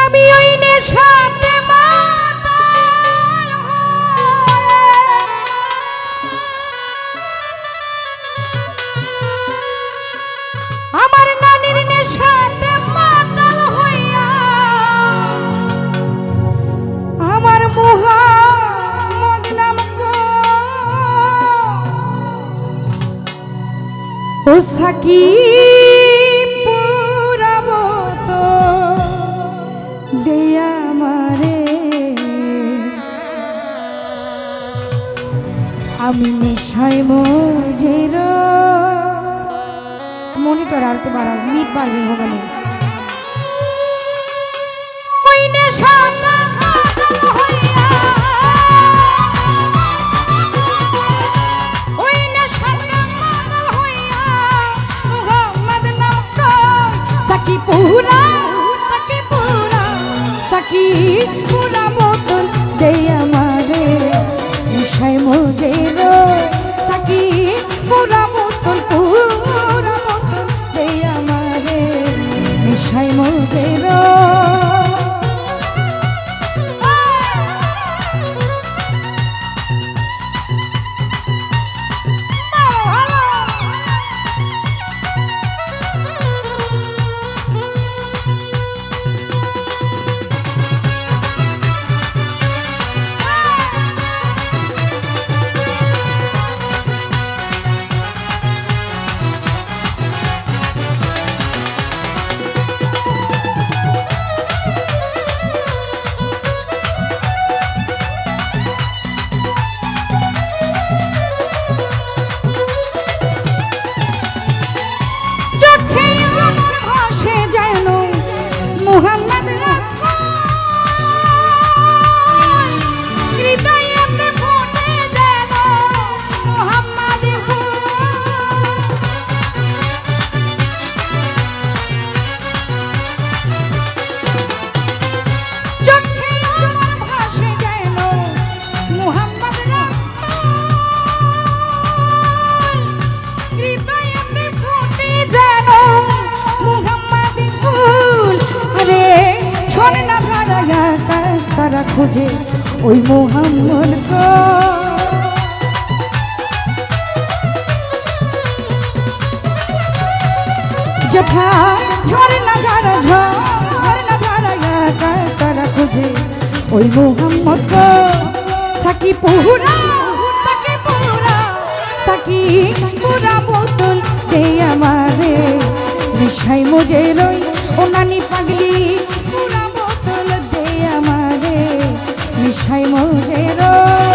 আমি ওই নেশাতে মাতাল হয়ে আমার নানির নেশাতে মাতাল হইয়া আমার মুহাম্মদ নাম ও সাকি পুরাবো তো দেয়া মারে আমি নেশায় মজের মনিটর আর তো বাড়াও মিট বাড়বে হবে না ওই নেশা সাকি পুরা বোতল দেই আমারে নেশায় মজের সাকি পুরা বোতল দেই আমারে নেশায় মজের মুহাম্মদ রাসূল হৃদয়েতে ফুটে যেন মুহাম্মদ ফুল চোখে আমার ভাসে যেন মুহাম্মদ রাসূল হৃদয়েতে ফুটে যেন মুহাম্মদ ফুল ঝর্ণা ধারা আকাশ তারা খুঁজে ওই মুহাম্মদ গো যথা ঝর্ণা ধারা আকাশ তারা খুঁজে ওই মুহাম্মদ গো সাকি পুরা বোতল দে আমারে নেশায় মজে রই ও নানি পাগলি পুরা বোতল দে আমারে নেশায় মজে রই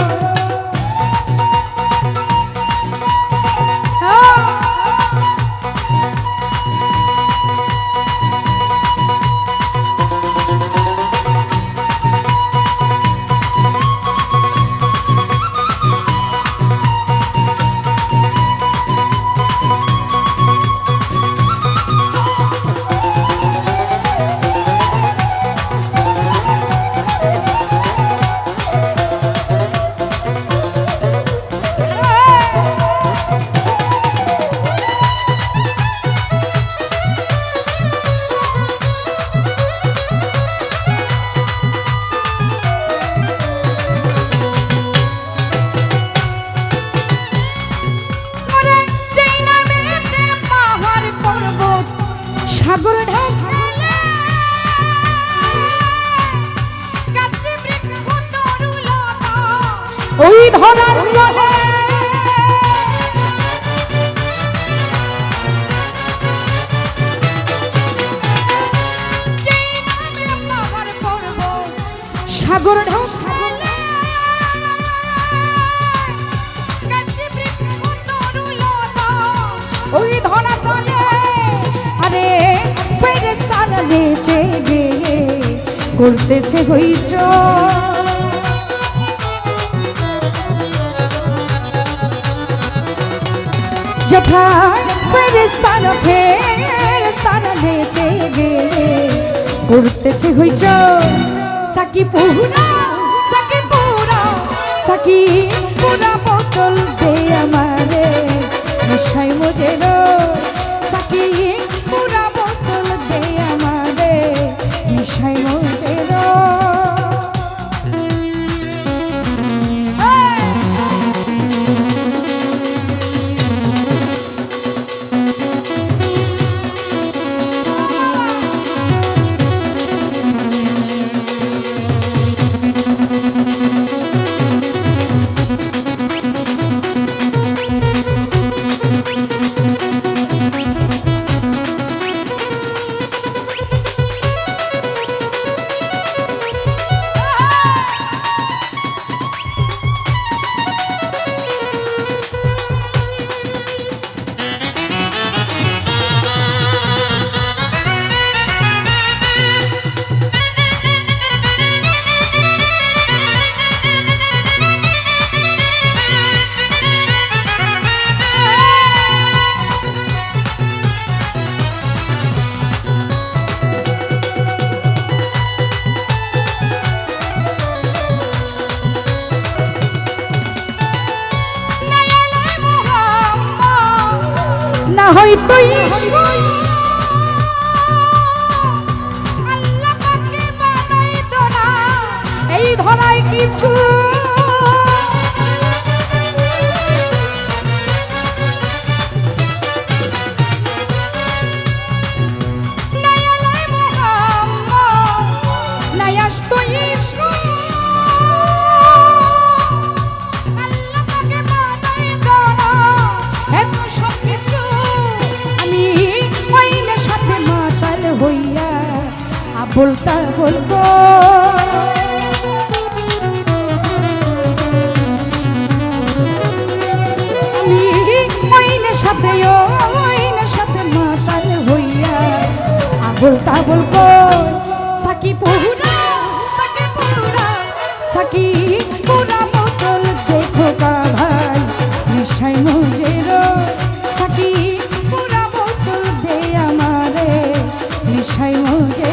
সাগর ঢাকলে কাছে বৃক্ষ তরুলতা ওই ধরার জলে সাগর ঢাকলে কাছে বৃক্ষ তরুলতা ওই ধরার জলে ফেরেশতারা নেচে গেয়ে করতেছে হইচই যথা ফেরেশতারা নেচে গেয়ে করতেছে হইচই সাকি পুরা বোতল দে আমারে নেশায় মজের সাকি পুরা বোতল দে আমারে নেশায় মজে হয়তো আল্লাহ পাকে বানাইতো না এই ধরায় কিছু বলতা বলবো আমি ওইনের সাথে মাতাল হইয়া বলতা বলবো সাকি পুরা সাকি পুরা বোতল দেখো কা ভাই নিশাই মজের সাকি পুরা বোতল দে আমারে নিশাই মজের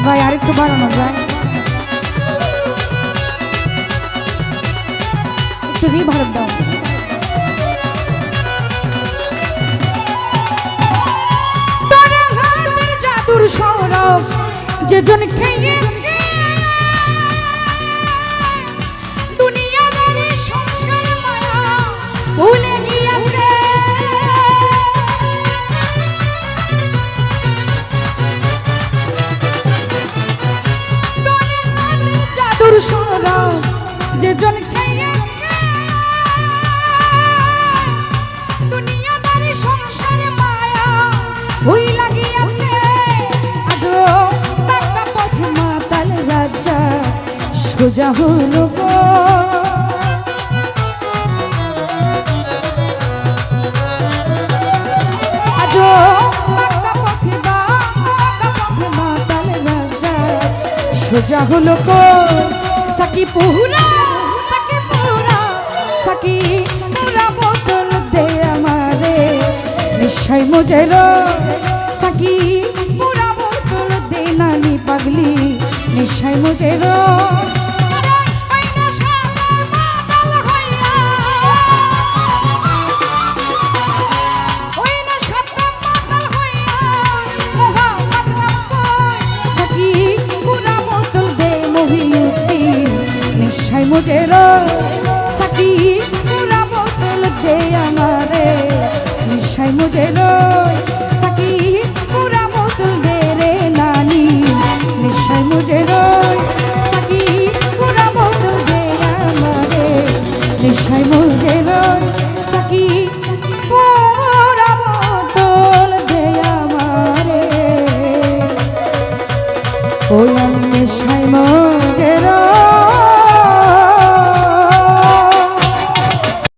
ভাই আরেকটু বাড়ানো যায় একটু রিভার্ব দাও জাদুর সৌরভ যেজন খেয়েছে দুনিয়াদারি সংসার মায়া ভুলে গিয়েছে জাদুর সৌরভ যেজন খেয়েছে দুনিয়াদারি সংসার মায়া ভুলে গিয়েছে আজও টাকা পথ মাতাল রাজা সোজা হলো গো আজও টাকা পথে মাতাল রাজা সোজা হলো গো সাকি পুরা বোতল দে আমারে নিশাই মজের সাকি পুরা বোতল দে নানি পাগলি নিশাই মজের নিশাই মজের সাকি পুরা বোতল দে আমারে নিশাই মজের সাকি পুরা বোতল দে রে নানি নিশাই মজের সাকি পুরা বোতল দে আমারে নিশাই মজের সাকি পুরা বোতল দে আমারে ওই নিশাই মজের